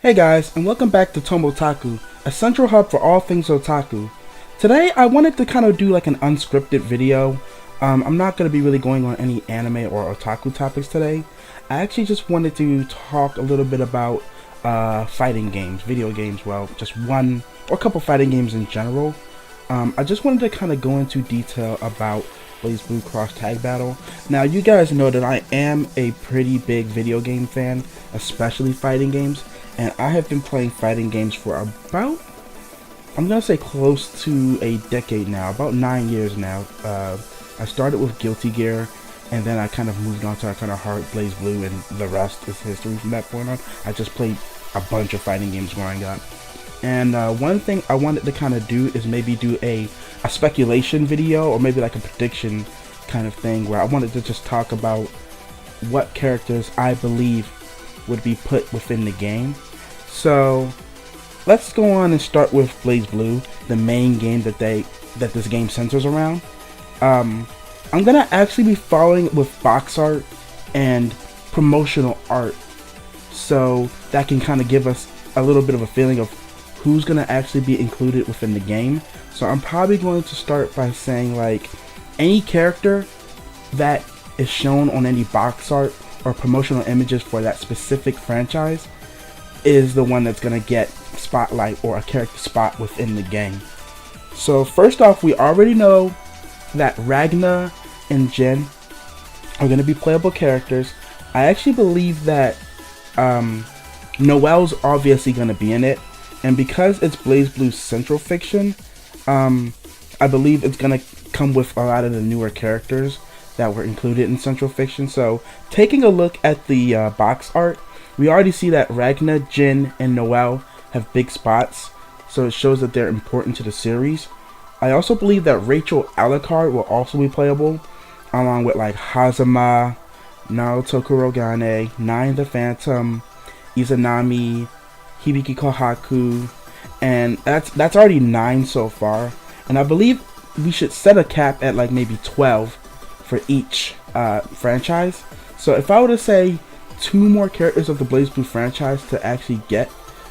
Hey guys, and welcome back to Tomotaku, a central hub for all things otaku. Today I wanted to kind of do like an unscripted video. I'm not going to be really going on any anime or otaku topics today. I actually just wanted to talk a little bit about fighting games, video games, well, just one or a couple fighting games in general. I just wanted to kind of go into detail about Blazblue Cross Tag Battle. Now you guys know that I am a pretty big video game fan, especially fighting games. And I have been playing fighting games for about, I'm going to say close to a decade now, about 9 years now. I started with Guilty Gear, and then I kind of moved on to a kind of hard Blazblue, and the rest is history from that point on. I just played a bunch of fighting games growing up. And one thing I wanted to kind of do is maybe do a speculation video, or maybe like a prediction kind of thing, where I wanted to just talk about what characters I believe would be put within the game. So let's go on and start with Blazblue, the main game that this game centers around. I'm gonna actually be following it with box art and promotional art, so that can kind of give us a little bit of a feeling of who's gonna actually be included within the game. So I'm probably going to start by saying, like, any character that is shown on any box art or promotional images for that specific franchise is the one that's gonna get spotlight or a character spot within the game. So first off, we already know that Ragna and Jin are gonna be playable characters. I actually believe that Noelle's obviously gonna be in it, and because it's BlazBlue's Central Fiction, I believe it's gonna come with a lot of the newer characters that were included in Central Fiction. So taking a look at the box art, we already see that Ragna, Jin, and Noelle have big spots, so it shows that they're important to the series. I also believe that Rachel Alucard will also be playable, along with like Hazama, Naruto Kurogane, Nine the Phantom, Izanami, Hibiki Kohaku, and that's already 9 so far. And I believe we should set a cap at like maybe 12 for each franchise. So if I were to say 2 more characters of the BlazBlue franchise to actually get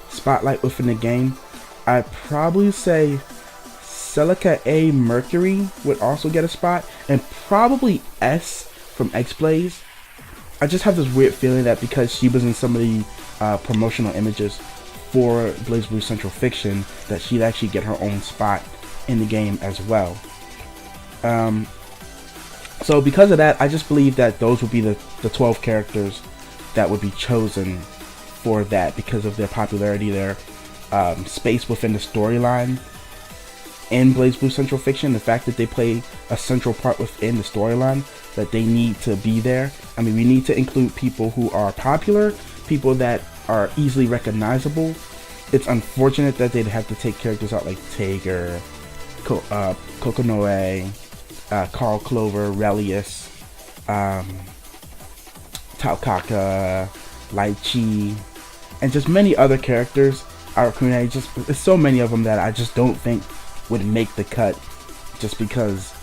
spotlight within the game, I'd probably say Celica A. Mercury would also get a spot, and probably S from X-Blaze. I just have this weird feeling that because she was in some of the promotional images for BlazBlue Central Fiction, that she'd actually get her own spot in the game as well. So because of that, I just believe that those would be the 12 characters that would be chosen for that, because of their popularity, their space within the storyline in BlazBlue Central Fiction, the fact that they play a central part within the storyline, that they need to be there. I mean, we need to include people who are popular, people that are easily recognizable. It's unfortunate that they'd have to take characters out like Tager, Kokonoe, Carl Clover, Relius, Taukaka, Lai Chi, and just many other characters. There's so many of them that I just don't think would make the cut, just because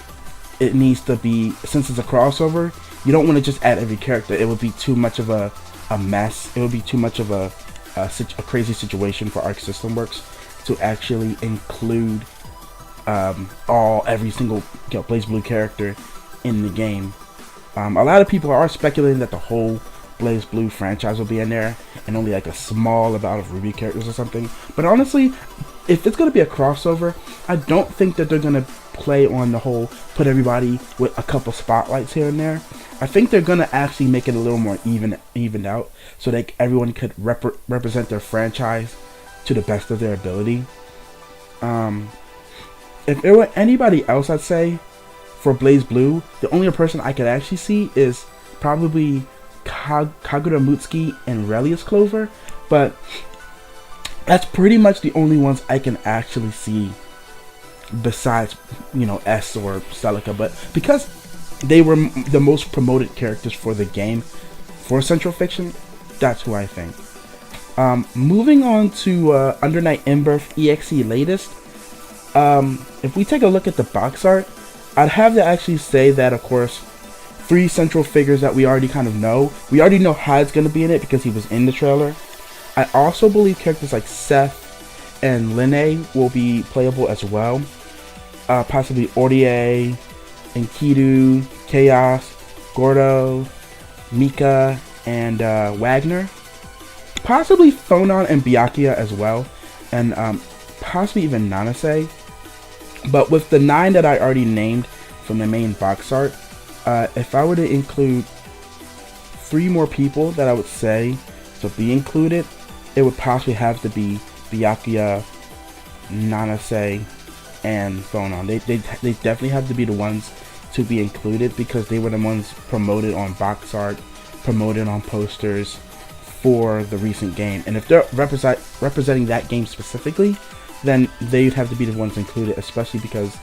it needs to be, since it's a crossover, you don't want to just add every character. It would be too much of a mess. It would be too much of a crazy situation for Arc System Works to actually include every single BlazBlue character in the game. A lot of people are speculating that the whole BlazBlue franchise will be in there, and only like a small amount of RWBY characters or something. But honestly, if it's going to be a crossover, I don't think that they're going to play on the whole put everybody with a couple spotlights here and there. I think they're going to actually make it a little more evened out, so that everyone could represent their franchise to the best of their ability. If there were anybody else, I'd say for BlazBlue, the only person I could actually see is probably Kagura Mutsuki and Relius Clover, but that's pretty much the only ones I can actually see besides, S or Celica. But because they were the most promoted characters for the game, for Central Fiction, that's who I think. Moving on to Under Night In-Birth EXE latest. If we take a look at the box art, I'd have to actually say that, of course, 3 central figures that we already kind of know. We already know Hyde's going to be in it because he was in the trailer. I also believe characters like Seth and Linne will be playable as well. Possibly Ordier, Enkidu, Chaos, Gordo, Mika, and Wagner. Possibly Phonon and Byakuya as well. And possibly even Nanase. But with the 9 that I already named from the main box art, if I were to include 3 more people that I would say to be included, it would possibly have to be Byakuya, Nanase, and Phonon. They definitely have to be the ones to be included because they were the ones promoted on box art, promoted on posters for the recent game. And if they're representing that game specifically, then they'd have to be the ones included, especially because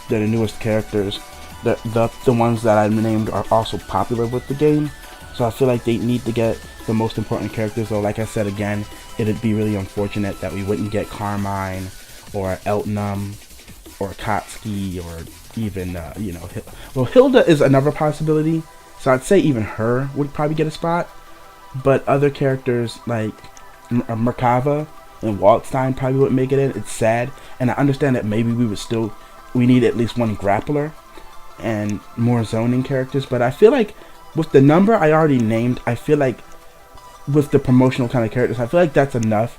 they're the newest characters. The ones that I named are also popular with the game, so I feel like they need to get the most important characters. Though, like I said again, it'd be really unfortunate that we wouldn't get Carmine or Eltnum or Katsuki or even well, Hilda is another possibility, so I'd say even her would probably get a spot. But other characters like Merkava and Waldstein probably wouldn't make it in. It's sad, and I understand that maybe we need at least one grappler and more zoning characters, but I feel like with the number I already named, I feel like with the promotional kind of characters, I feel like that's enough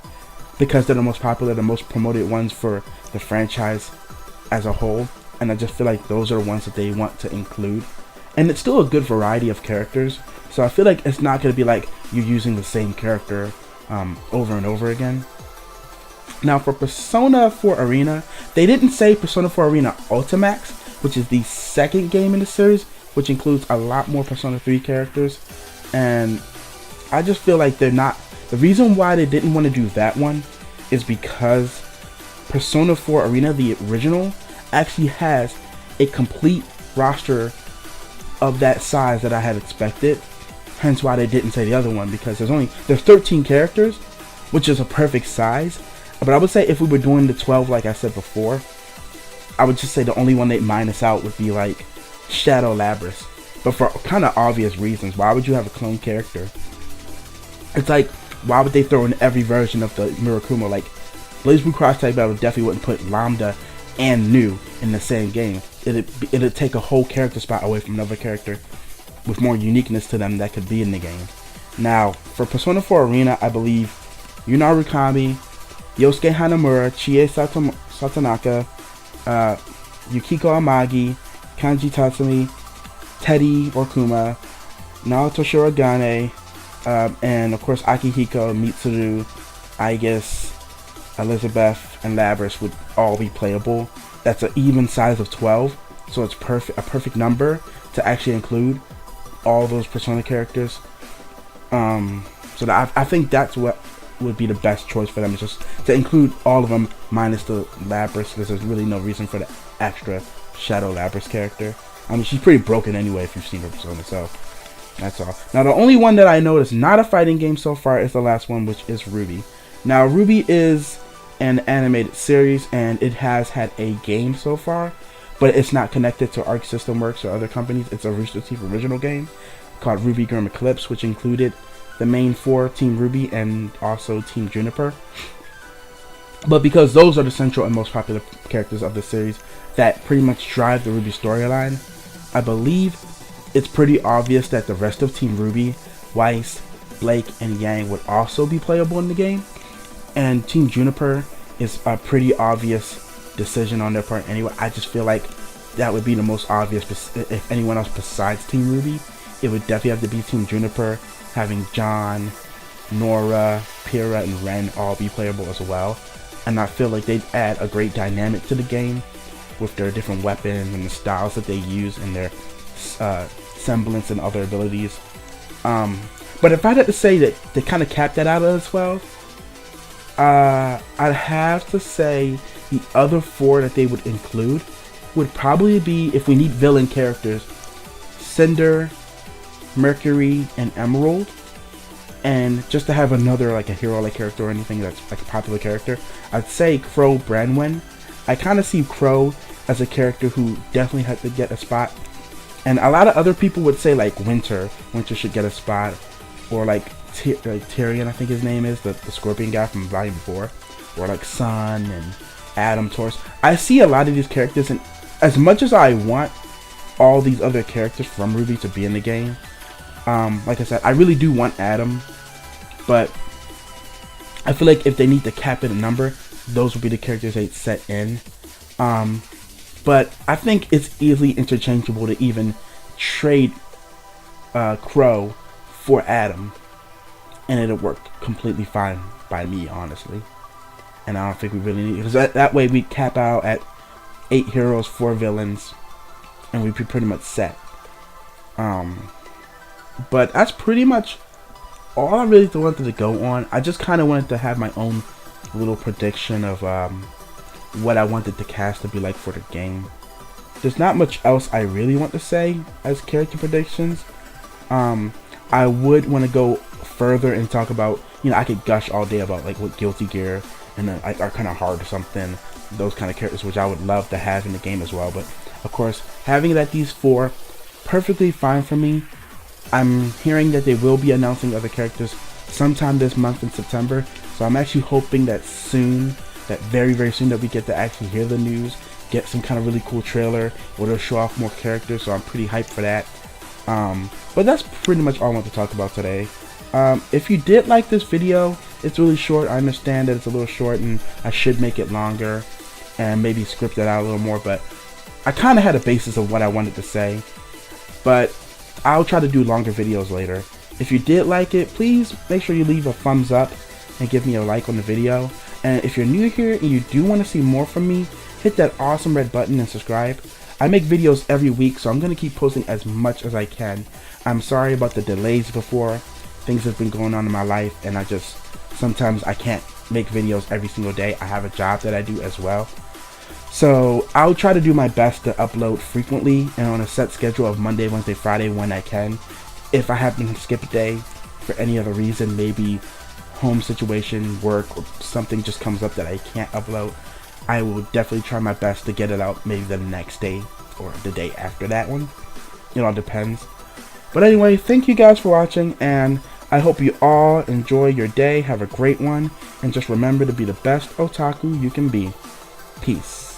because they're the most popular, the most promoted ones for the franchise as a whole, and I just feel like those are the ones that they want to include. And it's still a good variety of characters, so I feel like it's not going to be like you're using the same character over and over again. Now for Persona 4 Arena, they didn't say Persona 4 Arena Ultimax, which is the second game in the series, which includes a lot more Persona 3 characters, and I just feel like they're not. The reason why they didn't want to do that one is because Persona 4 Arena, the original, actually has a complete roster of that size that I had expected. Hence why they didn't say the other one, because there's 13 characters, which is a perfect size. But I would say if we were doing the 12 like I said before, I would just say the only one they'd minus out would be like Shadow Labras. But for kind of obvious reasons. Why would you have a clone character? It's like, why would they throw in every version of the Mirakumo? Like, Blazblue Cross Tag Battle definitely wouldn't put Lambda and Nu in the same game. It'd take a whole character spot away from another character with more uniqueness to them that could be in the game. Now, for Persona 4 Arena, I believe Yuna Rukami, Yosuke Hanamura, Chie Satonaka, Yukiko Amagi, Kanji Tatsumi, Teddy Orkuma, Naoto Shirogane, and of course Akihiko, Mitsuru, Aigis, Elizabeth, and Labras would all be playable. That's an even size of 12, so it's a perfect number to actually include all those Persona characters. So I think that's what would be the best choice for them, is just to include all of them minus the Labras, because there's really no reason for the extra Shadow Labras character. I mean, she's pretty broken anyway if you've seen her Persona, so that's all. Now, the only one that I know is not a fighting game so far is the last one, which is RWBY. Now, RWBY is an animated series, and it has had a game so far, but it's not connected to Arc System Works or other companies. It's a Rooster Teeth original game called RWBY Grim Eclipse, which included the main 4, Team RWBY and also Team Juniper. But because those are the central and most popular characters of the series that pretty much drive the RWBY storyline, I believe it's pretty obvious that the rest of Team RWBY, Weiss, Blake, and Yang would also be playable in the game. And Team Juniper is a pretty obvious decision on their part anyway. I just feel like that would be the most obvious. If anyone else besides Team RWBY, it would definitely have to be Team Juniper, having John, Nora, Pyrrha, and Ren all be playable as well. And I feel like they'd add a great dynamic to the game with their different weapons and the styles that they use and their semblance and other abilities. But if I had to say that they kind of capped that out of the 12, I'd have to say the other 4 that they would include would probably be, if we need villain characters, Cinder, Mercury, and Emerald. And just to have another like a hero-like character or anything that's like a popular character, I'd say Crow Branwen. I kind of see Crow as a character who definitely had to get a spot. And a lot of other people would say like Winter should get a spot, or like Tyrion, I think his name is, the Scorpion guy from Volume 4, or like Sun and Adam, Taurus. I see a lot of these characters, and as much as I want all these other characters from RWBY to be in the game, like I said, I really do want Adam, but I feel like if they need to cap it a number, those would be the characters they'd set in. But I think it's easily interchangeable to even trade Crow for Adam, and it'll work completely fine by me, honestly. And I don't think we really need, because that way we cap out at 8 heroes, 4 villains, and we'd be pretty much set. But that's pretty much all I really wanted to go on. I just kind of wanted to have my own little prediction of what I wanted the cast to be like for the game. There's not much else I really want to say as character predictions. I would want to go further and talk about, I could gush all day about like what Guilty Gear and are kind of hard or something, those kind of characters, which I would love to have in the game as well. But of course, having it at these 4, perfectly fine for me. I'm hearing that they will be announcing other characters sometime this month in September, so I'm actually hoping that soon, that very, very soon, that we get to actually hear the news, get some kind of really cool trailer where they'll show off more characters, so I'm pretty hyped for that. But that's pretty much all I want to talk about today. If you did like this video, it's really short. I understand that it's a little short and I should make it longer and maybe script it out a little more, but I kind of had a basis of what I wanted to say. But I'll try to do longer videos later. If you did like it, please make sure you leave a thumbs up and give me a like on the video. And if you're new here and you do want to see more from me, hit that awesome red button and subscribe. I make videos every week, so I'm going to keep posting as much as I can. I'm sorry about the delays before. Things have been going on in my life, and sometimes I can't make videos every single day. I have a job that I do as well. So I'll try to do my best to upload frequently and on a set schedule of Monday, Wednesday, Friday when I can. If I happen to skip a day for any other reason, maybe home situation, work, or something just comes up that I can't upload, I will definitely try my best to get it out maybe the next day or the day after that one. It all depends. But anyway, thank you guys for watching, and I hope you all enjoy your day. Have a great one, and just remember to be the best otaku you can be. Peace.